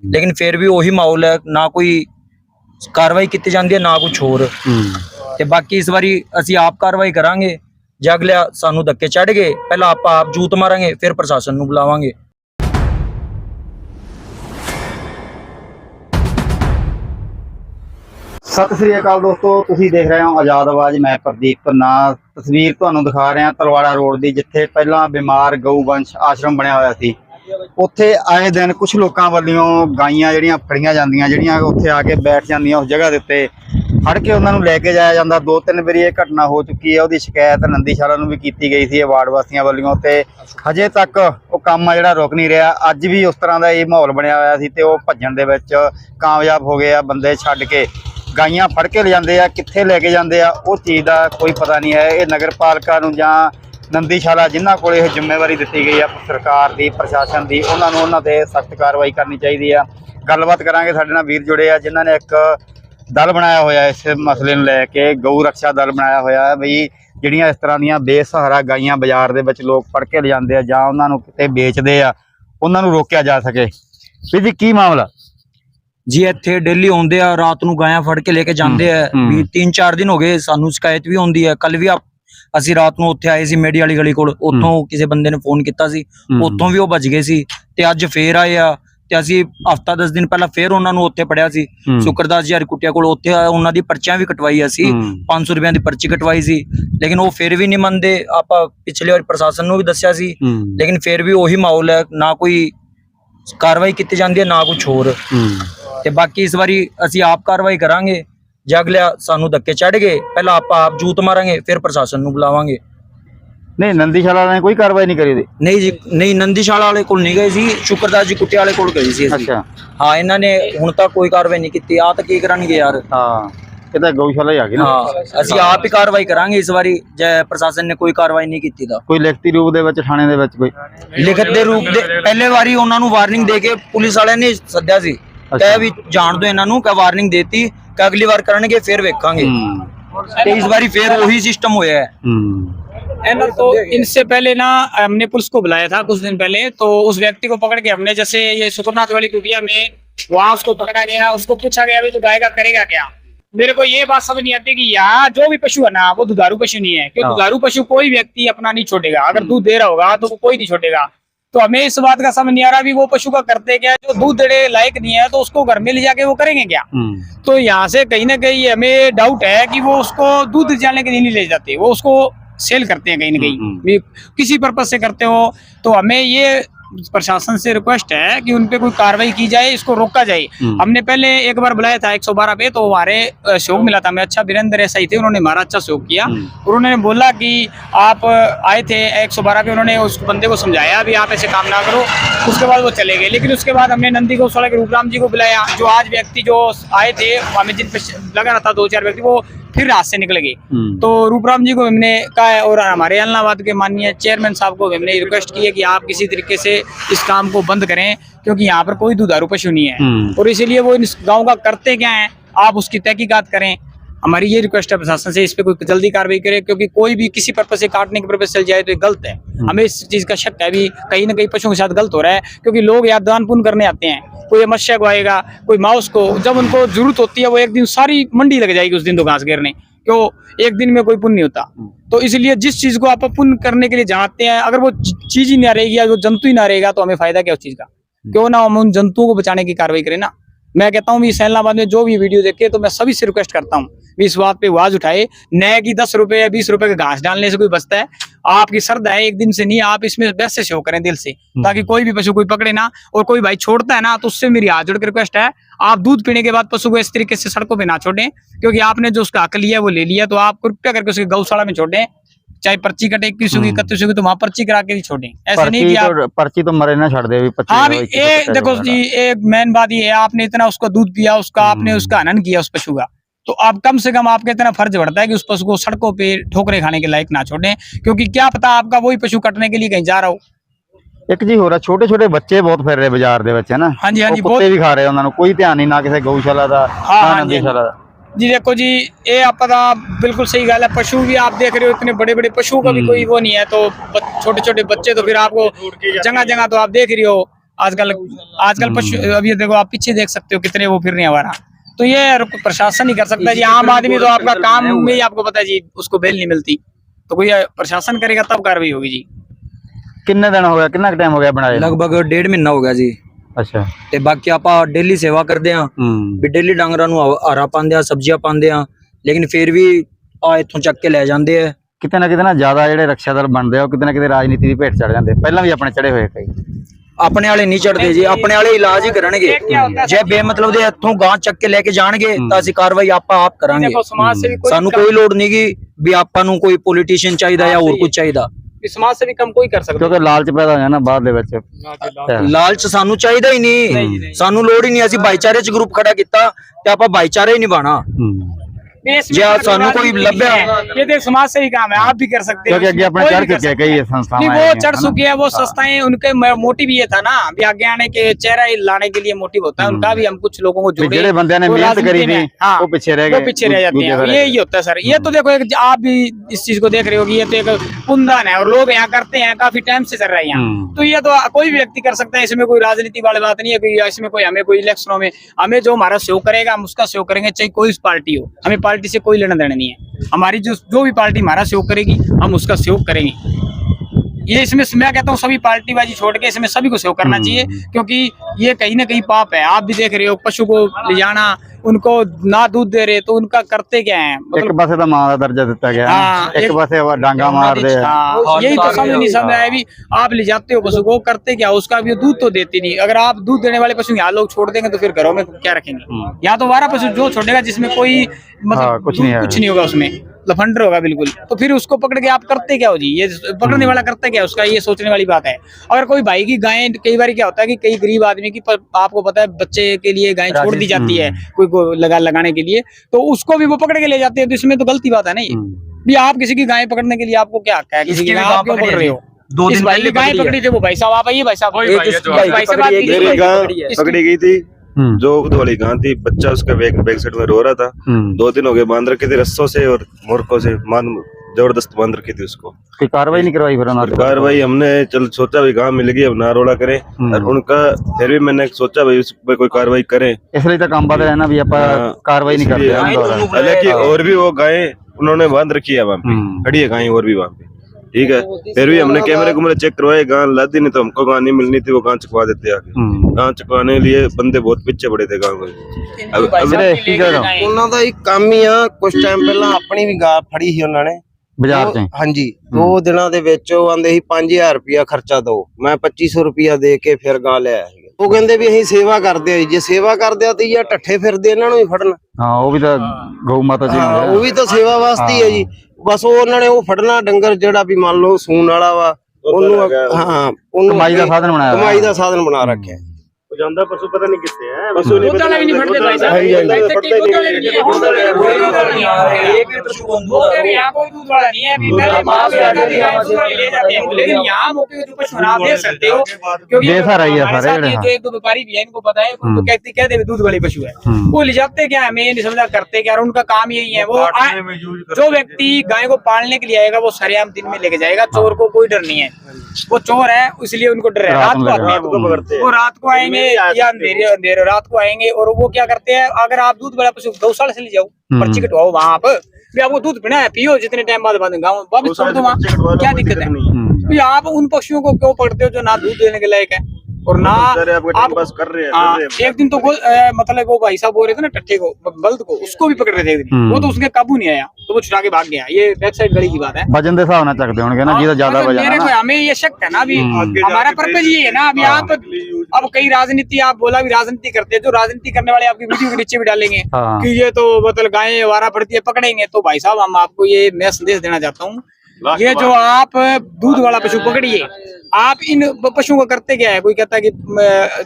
लेकिन फिर भी वही माहौल है, ना कोई कार्रवाई की जाती है ना कुछ होर। ते बाकी इस बारी असी आप कार्रवाई करांगे, जे अगले सानू धक्के चढ़ गए पहला आप जूत मारांगे फिर प्रशासन नू बुलावांगे। सत श्री अकाल दोस्तों, तुसीं देख रहे हो आज़ाद आवाज़। मैं प्रदीप पन्ना तस्वीर तुहानूं दिखा रहा तलवाड़ा रोड की, जिथे पहला बीमार गऊवंश आश्रम बनया होया सी। उत्थे आए दिन कुछ लोगों वालों गाइयां जिहड़ियां फड़ियां जांदियां, जिहड़ियां उत्थे आके बैठ जांदियां उस जगह दे उत्ते, फड़ के उन्हां नूं लैके जाया जांदा। 2-3 वारी ये घटना हो चुकी है। उसकी शिकायत नंदीशाला नूं भी कीती गई सी वार्ड वासियों वालों, ते हजे तक वो काम आ जिहड़ा रुक नहीं रहा। अज भी उस तरह का ये माहौल बनया होया सी ते वो भज्जण दे विच कामयाब हो गए। बंदे छड्ड के गाइयां फड़ के ले जाते हैं, कित्थे लैके जाते हैं उस चीज़ का कोई पता नहीं है। ये नगर पालिका नूं जां नंदीशाला जिन्हां कोल यह जिम्मेवारी दी गई है सरकार की, प्रशासन की, उन्होंने ते सख्त कार्रवाई करनी चाहिए है। गलबात करांगे, साडे नाल वीर जुड़े आ जिन्हां ने एक दल बनाया होया इस मसले नूं लैके, गऊ रक्षा दल बनाया होया है बई जिहड़ियां इस तरह दीयां बेसहारा गाइयां बाजार दे विच लोग फड़ के ले जाते हैं जां उन्हां नूं किते बेचदे आ, उन्हां नूं रोकिया जा सके। वीर जी की मामला जी? इत्थे डेली आउंदे आ, रात नूं गायां फड़ के लेके जांदे आ। 3-4 दिन हो गए सानू शिकायत भी होंदी है। कल भी ਅਸੀਂ ਰਾਤ ਨੂੰ ਉੱਥੇ ਆਏ ਸੀ ਮੇਡੀ ਵਾਲੀ ਗਲੀ ਕੋਲ, ਉੱਥੋਂ ਕਿਸੇ ਬੰਦੇ ਨੇ ਫੋਨ ਕੀਤਾ ਸੀ, ਉੱਥੋਂ ਵੀ ਉਹ ਭੱਜ ਗਏ ਸੀ ਤੇ ਅੱਜ ਫੇਰ ਆਏ ਆ। ਤੇ ਅਸੀਂ ਹਫਤਾ 10 ਦਿਨ ਪਹਿਲਾਂ ਫੇਰ ਉਹਨਾਂ ਨੂੰ ਉੱਥੇ ਪੜਿਆ ਸੀ ਸੁਕਰਦਾਸ ਜੀ ਕੁੱਟਿਆ ਕੋਲ। ਉੱਥੇ ਉਹਨਾਂ ਦੀ ਪਰਚੀਆਂ ਵੀ ਕਟਵਾਈ, ਅਸੀਂ 500 ਰੁਪਏ ਦੀ ਪਰਚੀ ਕਟਵਾਈ ਸੀ, ਲੇਕਿਨ ਉਹ ਫਿਰ ਵੀ ਨਹੀਂ ਮੰਨਦੇ। ਆਪਾਂ ਪਿਛਲੇ ਵਾਰ ਪ੍ਰਸ਼ਾਸਨ ਨੂੰ ਵੀ ਦੱਸਿਆ ਸੀ, ਲੇਕਿਨ ਫਿਰ ਵੀ ਉਹੀ ਮਾਹੌਲ ਹੈ, ਨਾ ਕੋਈ ਕਾਰਵਾਈ ਕੀਤੀ ਜਾਂਦੀ ਹੈ ਨਾ ਕੁਝ ਹੋਰ। ਤੇ ਬਾਕੀ ਇਸ ਵਾਰੀ ਅਸੀਂ ਆਪ ਕਾਰਵਾਈ ਕਰਾਂਗੇ, ਜੇ ਅਗਲੇ सानू धक्के चढ़ गए पहला आप जूत मारांगे फिर प्रशासन नू बुलावांगे। नहीं नंदीशाला ने कोई कार्रवाई नहीं करी? नहीं जी नहीं, नंदीशाला वाले कोल नहीं गए सी, शुक्रदास जी कुट्टे वाले कोल गए सी। अच्छा हाँ, इन्हां ने हुण तक कोई कार्रवाई नहीं की। आ तां की करनगे यार? हाँ ये तां गऊशाला ही आ गई ना। हाँ, असीं आप ही कार्रवाई करांगे इस बारी, जे प्रशासन ने कोई कार्रवाई नहीं की तां। कोई लिखती रूप दे विच थाणे दे विच कोई लिखत दे रूप दे पहले वारी उन्हां नूं वार्निंग दे के पुलिस वाले ने सद्दिया सी, कह भी जान दो इन्हां नूं, कह वार्निंग देती कि अगली बार करनगे फिर वेखांगे। इस बारी फिर वही सिस्टम होया है। तो इनसे पहले ना हमने पुलिस को बुलाया था कुछ दिन पहले, तो उस व्यक्ति को पकड़ के हमने, जैसे ये सुकरनाथ वाली कुटिया में वहां उसको पकड़ा गया, उसको पूछा गया तो गाय का करेगा क्या। मेरे को ये बात समझ नहीं आती कि यहाँ जो भी पशु है ना वो दुधारू पशु नहीं है, क्योंकि दुधारू पशु कोई व्यक्ति अपना नहीं छोड़ेगा। अगर दूध दे रहा होगा तो वो कोई नहीं छोड़ेगा। तो हमें इस बात का समझ नहीं आ रहा भी वो पशु का करते क्या, जो दूध देने लायक नहीं है तो उसको घर में ले जाके वो करेंगे क्या। तो यहाँ से कहीं ना कहीं हमें डाउट है कि वो उसको दूध जाने के लिए नहीं ले जाते, वो उसको सेल करते हैं कहीं ना कहीं, किसी पर्पज से करते हो। तो हमें ये प्रशासन से रिक्वेस्ट है कि उनपे कोई कार्रवाई की जाए, इसको रोका जाए। हमने पहले एक बार बुलाया था 112 पे, तो हमारे सहयोग मिला था। मैं अच्छा वीरेंद्र ऐसा ही थे, उन्होंने हमारा अच्छा सहयोग किया। उन्होंने बोला कि आप आए थे 112 पे, उन्होंने उस बंदे को समझाया भी आप ऐसे काम ना करो, उसके बाद वो चले गए। लेकिन उसके बाद हमने नंदी गौशाला के रूपराम जी को बुलाया, जो आज व्यक्ति जो आए थे हमें जिन पे लगा रहा था 2-4 व्यक्ति, वो फिर रात से निकल गए। तो रूपराम जी को हमने कहा है, और हमारे अलनाबाद के माननीय चेयरमैन साहब को हमने रिक्वेस्ट की है कि आप किसी तरीके से इस काम को बंद करें, क्योंकि यहाँ पर कोई दुधारू पशु नहीं है। और इसीलिए वो इस गांव का करते क्या है, आप उसकी तहकीकात करें। हमारी ये रिक्वेस्ट है प्रशासन से, इस पे कोई जल्दी कार्रवाई करे, क्योंकि कोई भी किसी पर्पज से काटने के पर्पज चल जाए तो ये गलत है। हमें इस चीज का शक है भी कहीं ना कहीं पशुओं के साथ गलत हो रहा है, क्योंकि लोग यहाँ दान पुण्य करने आते हैं। कोई मत्स्य को आएगा, कोई माउस को, जब उनको जरूरत होती है वो एक दिन सारी मंडी लग जाएगी उस दिन तो घास घेरने, क्यों एक दिन में कोई पुण्य नहीं होता। तो इसलिए जिस चीज को आप पुण्य करने के लिए जानते हैं, अगर वो चीज ही ना रहेगी या जो जंतु ही ना रहेगा तो हमें फायदा क्या उस चीज का। क्यों ना हम उन जंतुओं को बचाने की कार्रवाई करें ना। मैं कहता हूँ सैलाबाद में जो भी वीडियो देखे तो मैं सभी से रिक्वेस्ट करता हूँ भी इस बात पे आवाज उठाए। नए की 10 रुपए या 20 रुपए का घास डालने से कोई बचता है? आपकी श्रद्धा है, एक दिन से नहीं, आप इसमें बेस्ट से शो करें दिल से, ताकि कोई भी पशु कोई पकड़े ना। और कोई भाई छोड़ता है ना तो उससे मेरी हाथ जोड़ के रिक्वेस्ट है, आप दूध पीने के बाद पशु को इस तरीके से सड़कों पे ना छोड़ें, क्योंकि आपने जो उसका हक लिया वो ले लिया। तो आप कृपया करके उसके गौशाला में छोड़ें, चाहे पर्ची कटे 21 की 31 की, तो वहां पर्ची करा के ही छोड़ें। ऐसे नहीं कि आप पर्ची तो मरे ना छोड़ दे। हाँ भी ये देखो जी, एक मेन बात ये है, आपने इतना उसका दूध पिया, उसका आपने उसका हनन किया उस पशु का, तो आप कम से कम आपका इतना फर्ज बढ़ता है कि उस पशु को सड़कों पे ठोकरे खाने के लायक ना छोड़ें, क्योंकि क्या पता आपका वही पशु कटने के लिए कहीं जा रहा हो। एक जी हो रहा, छोटे छोटे बच्चे बहुत फिर रहे बाजार दे विच है ना। हाँ जी, हाँ जी, कुत्ते भी खा रहे, उन्होंने कोई ध्यान नहीं, ना किसी गौशाला का ना नंदीशाला दा। जी देखो जी, ये आप पता बिल्कुल सही गल है। पशु भी आप देख रहे हो, इतने बड़े बड़े पशुओं का भी कोई वो नहीं है, तो छोटे छोटे बच्चे तो फिर आपको जगह जगह तो आप देख रही हो आजकल पशु, अब ये देखो आप पीछे देख सकते हो कितने वो फिर रहे हैं हमारा। तो ये प्रशासन ही कर सकता है जी। आम आदमी तो आपका काम में ही आपको पता है जी, उसको बेल नहीं मिलती, तो कोई प्रशासन करेगा तब कार्रवाई होगी जी। किन्ने दिन हो गया, कितना टाइम हो गया बनाए? लगभग 1.5 महीना हो ਗਿਆ ਜੀ। ਅੱਛਾ ਤੇ ਬਾਕੀ ਆਪਾਂ ਡੇਲੀ ਸੇਵਾ ਕਰਦੇ ਆ ਵੀ ਡੇਲੀ ਡੰਗਰਾਂ ਨੂੰ ਹਰਾ ਪਾਉਂਦੇ ਆ, ਸਬਜ਼ੀਆਂ ਪਾਉਂਦੇ ਆ, ਲੇਕਿਨ ਫਿਰ ਵੀ ਆ ਇੱਥੋਂ ਚੱਕ ਕੇ ਲੈ ਜਾਂਦੇ ਆ। ਕਿਤੇ ਨਾ ਕਿਤੇ ਨਾ ਜ਼ਿਆਦਾ ਜਿਹੜੇ ਰਕਸ਼ਾਦਾਰ ਬਣਦੇ ਆ ਉਹ ਕਿਤੇ ਨਾ ਕਿਤੇ ਰਾਜਨੀਤੀ ਦੀ ਭੇਟ ਚੜ ਜਾਂਦੇ, ਪਹਿਲਾਂ ਵੀ ਆਪਣੇ ਚੜੇ ਹੋਏ ਕਈ। ਆਪਣੇ ਵਾਲੇ ਨਹੀਂ ਚੜਦੇ ਜੀ, ਆਪਣੇ ਵਾਲੇ ਇਲਾਜ ਹੀ ਕਰਨਗੇ। ਜੇ ਬੇਮਤਲਬ ਦੇ ਇੱਥੋਂ ਗਾਂ ਚੱਕ ਕੇ ਲੈ ਕੇ ਜਾਣਗੇ ਤਾਂ ਅਸੀਂ ਕਾਰਵਾਈ ਆਪਾਂ ਆਪ ਕਰਾਂਗੇ। ਸਾਨੂੰ ਕੋਈ ਲੋੜ ਨਹੀਂ ਗੀ ਵੀ ਆਪਾਂ ਨੂੰ ਕੋਈ ਪੋਲੀਟੀਸ਼ੀਅਨ ਚਾਹੀਦਾ ਜਾਂ ਹੋਰ ਕੁਝ ਚਾਹੀਦਾ। समाज से भी कम कोई कर सकता, ਕਿਉਂਕਿ ਲਾਲਚ ਪੈਦਾ ਹੋ ਜਾਣਾ ਬਾਅਦ ਦੇ ਵਿੱਚ। ਲਾਲਚ ਸਾਨੂੰ ਚਾਹੀਦਾ ਹੀ ਨਹੀਂ, ਸਾਨੂੰ ਲੋੜ ਹੀ ਨਹੀਂ। ਅਸੀਂ ਭਾਈਚਾਰੇ 'ਚ ਗਰੁੱਪ ਖੜਾ ਕੀਤਾ ਤੇ ਆਪਾਂ ਭਾਈਚਾਰਾ ਹੀ ਨਿਭਾਣਾ। ਜੇ ਸਾਨੂੰ ਕੋਈ ਲੱਭਿਆ, ये देख समाज से ही काम है, आप भी कर सकते हैं। क्योंकि आगे अपने चढ़ चुके हैं कई संस्थाएं, वो चढ़ चुके हैं, वो संस्थाएं, उनके मोटिव ये था ना भी आगे आने के चेहरा लाने के लिए मोटिव होता है उनका भी। हम कुछ लोगों को जोड़े, ਜਿਹੜੇ ਬੰਦਿਆਂ ਨੇ ਮਿਹਨਤ करी थी वो पीछे रह गए, वो पीछे रह जाते हैं। ये होता है सर। ये तो देखो एक आप भी इस चीज को देख रहे हो कि ये तो एक कुंदन है और लोग यहाँ करते हैं, काफी टाइम से चल रहे हैं यहाँ। तो ये तो कोई भी व्यक्ति कर सकता है, इसमें कोई राजनीति वाली बात नहीं है। इसमें कोई हमें कोई इलेक्शनों में हमें जो हमारा सहयोग करेगा हम उसका सहयोग करेंगे, चाहे कोई पार्टी हो। हमें पार्टी से कोई लेना देना नहीं है। हमारी जो भी पार्टी हमारा सहयोग करेगी हम उसका सहयोग करेंगे। ये इसमें मैं कहता हूँ सभी पार्टीबाजी छोड़ के इसमें सभी को सहयोग करना चाहिए, क्योंकि ये कहीं ना कहीं पाप है। आप भी देख रहे हो पशु को ले जाना, उनको ना दूध दे रहे तो उनका करते क्या है, एक पासे तो मां का दर्जा दिता गया, एक पासे डांगा मार दे। यही तो समझ नहीं समझ आया भी। आप ले जाते हो पशु को, करते क्या, उसका भी दूध तो देती नहीं। अगर आप दूध देने वाले पशु यहाँ लोग छोड़ देंगे तो फिर घरों में क्या रखेंगे? यहाँ तो वारा पशु जो छोड़ेगा जिसमें कोई मतलब कुछ नहीं होगा, उसमें लफंडर होगा बिल्कुल, तो फिर उसको पकड़ के आप करते क्या हो जी? ये पकड़ने वाला करता क्या उसका, ये सोचने वाली बात है। अगर कोई भाई की गाय, कई बार क्या होता है कि कई गरीब आदमी की आपको पता है बच्चे के लिए गाय छोड़ दी जाती है कोई को लगाने के लिए, तो उसको भी वो पकड़ के ले जाते हैं। तो इसमें तो गलती बात है ना ये भी। आप किसी की गाय पकड़ने के लिए आपको क्या हक है? किसी की गाय आप क्यों पकड़ रहे हो? 2 दिन पहले गाय पकड़ी थी वो भाई साहब, आप आइए भाई साहब। पकड़ी गई थी जो दूध वाली गां थी, बच्चा उसका बैक साइड में रो रहा था। 2 दिन हो गए बांध रखे थे रस्सों से और मुर्कों से, जबरदस्त बांध रखी थी उसको। कोई कार्रवाई नहीं करवाई? फिर कार्रवाई हमने चल सोचा भाई गां मिल गई अब ना रोड़ा करें, और उनका फिर भी मैंने सोचा भाई उस पर कोई कार्रवाई करें, इसलिए तो काम बदल है ना भी आप कार्रवाई नहीं करते। हालांकि और भी वो गायें उन्होंने बांध रखी है वहाँ पे, खड़ी है गायें और भी वहाँ पे, ठीक है। फिर भी हमने कैमरे चेक करवाए, गां लादी नहीं तो हमको गां नहीं मिलनी थी, वो गां चुकवा देते आगे। गां चुकवाने के लिए बंदे बहुत पीछे पड़े थे गां को। ਉਹਨਾਂ ਦਾ ਇੱਕ ਕੰਮ ਹੀ ਆ, ਕੁਝ ਟਾਈਮ ਪਹਿਲਾਂ ਆਪਣੀ ਵੀ ਗਾਂ ਫੜੀ ਸੀ ਉਹਨਾਂ ਨੇ ਬਾਜ਼ਾਰ 'ਚ। ਹਾਂਜੀ 2 ਦਿਨਾਂ ਦੇ ਵਿੱਚ ਉਹ ਆਂਦੇ ਸੀ 5000 ਰੁਪਇਆ ਖਰਚਾ ਦੋ, ਮੈਂ 2500 ਰੁਪਇਆ ਦੇ ਕੇ ਫਿਰ ਗਾਂ ਲਿਆ ਸੀ। ਉਹ ਕਹਿੰਦੇ ਵੀ ਅਸੀਂ ਸੇਵਾ ਕਰਦੇ ਆ, ਜੇ ਸੇਵਾ ਕਰਦੇ ਆ ਤੇ ਇਹ ਠੱਠੇ ਫਿਰਦੇ ਇਹਨਾਂ ਨੂੰ ਵੀ ਫੜਨਾ। ਹਾਂ ਉਹ ਵੀ ਤਾਂ ਗਊ ਮਾਤਾ ਜੀ ਉਹ ਵੀ ਤਾਂ ਸੇਵਾ ਵਾਸਤੇ ਹੀ ਹੈ ਜੀ। ਬਸ ਉਹ ਉਹਨਾਂ ਨੇ ਉਹ ਫੜਨਾ ਡੰਗਰ ਜਿਹੜਾ ਵੀ ਮੰਨ ਲਓ ਸੂਣ ਵਾਲਾ ਵਾ, ਉਹਨੂੰ ਹਾਂ ਉਹਨੂੰ ਕਮਾਈ ਦਾ ਸਾਧਨ ਬਣਾਇਆ, ਕਮਾਈ ਦਾ ਸਾਧਨ ਬਣਾ ਰੱਖਿਆ। ਜਾਂਦਾ ਪਸ਼ੂ ਪਤਾ ਨਹੀਂ ਕਿੱਥੇ ਹੈ, ਪਸ਼ੂ ਨਹੀਂ ਪਤਾ ਨਹੀਂ ਫੜਦੇ ਭਾਈ ਸਾਹਿਬ। एक भी पशु को यहाँ कोई दूध वाला नहीं है, ले जाते हैं, लेकिन यहाँ मौके पे जो पशु आप देख सकते हो, क्योंकि जो एक दो व्यापारी भी है इनको पता है, उनको कहते दूध वाले पशु है, वो ले जाते क्या, हमें नहीं समझा करते क्या, उनका काम यही है। वो जो व्यक्ति गाय को पालने के लिए आएगा वो सरेआम दिन में लेके जाएगा, चोर को कोई डर नहीं है, वो चोर है इसलिए उनको डर है। रात को आते हैं, वो रात को आएंगे या अंधेरे रात को आएंगे, और वो क्या करते हैं, अगर आप दूध वाला पशु गौशाला से ले जाओ, पर्ची कटवाओ वहाँ पर, आपको दूध पीना है पियो, जितने टाइम बाद गाँव वापस छोड़ दो, वहाँ क्या दिक्कत है? आप उन पक्षियों को क्यों पकड़ते हो जो ना दूध देने के लायक है और ना आप बस कर रहे हैं। एक दिन तो मतलब वो भाई साहब बोल रहे थे ना टट्टे को, बल्द को, उसको भी पकड़ रहे थे एक दिन, वो तो उसके काबू नहीं आया तो वो छुड़ा के भाग गया। ये बैक साइड गली की बात है। वजन के हिसाब से चकते होंगे ना, जितना ज्यादा वजन है ना। हमें ये शक है ना अभी, हमारा पर्पज ये है ना अभी। आप अब कई राजनीति, आप बोला भी राजनीति करते हैं, जो राजनीति करने वाले आपकी वीडियो के नीचे भी डालेंगे कि ये तो मतलब गायें वारा पड़ती है पकड़ेंगे। तो भाई साहब हम आपको ये मैं संदेश देना चाहता हूँ, ये जो आप दूध वाला पशु पकड़िए, आप इन पशुओं को करते क्या है? कोई कहता है कि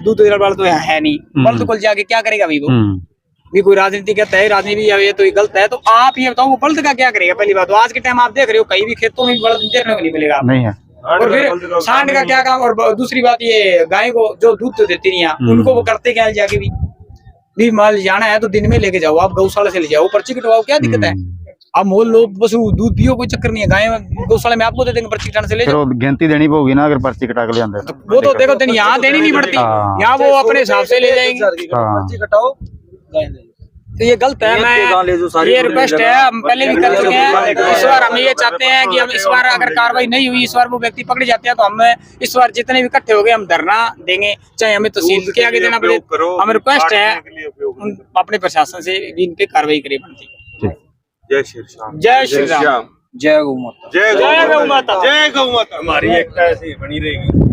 दूध देने वाला तो है नहीं, बल्द को जाके क्या करेगा भाई? वो भी कोई राजनीति कहता है, राजनीति ये तो गलत है। तो आप ये बताओ वो बल्द का क्या करेगा? पहली बात तो आज के टाइम आप देख रहे हो कहीं भी खेतों में बल्द देखने को नहीं मिलेगा, नहीं है। और फिर सांड का क्या काम? और दूसरी बात ये गाय को जो दूध तो देती नहीं है उनको वो करते क्या जाके भी माल जाना है तो दिन में लेके जाओ, आप गौशाला से ले जाओ, पर्ची कटवाओ, क्या दिक्कत है? आप मोल लो, बस वो दूध पियो, कोई चक्कर नहीं है। गाय गौशाला में आपको दे देंगे पर्ची कटाने से ले फिर जाओ। वो गिनती देनी पड़ेगी ना, अगर पर्ची कटा के ले आंदे तो। वो तो देखो तेन यहाँ देनी नहीं पड़ती, हाँ। यहाँ वो अपने हिसाब से ले जाएंगे। हाँ। तो ये गलत है। मैं ये रिक्वेस्ट है, हम पहले भी कर चुके हैं, इस बार हम ये चाहते हैं कि हम इस बार अगर कार्रवाई नहीं हुई, इस बार वो व्यक्ति पकड़े जाते हैं तो हम इस बार जितने भी इकट्ठे हो गए हम धरना देंगे, चाहे हमें तहसील के आगे देना पड़े। हम रिक्वेस्ट है अपने प्रशासन से इन पे कार्रवाई करे बनती। जय श्री राम। जय श्री राम। जय गौ माता। जय जय गौ माता। जय गौ माता। हमारी एकता ऐसी बनी रहेगी।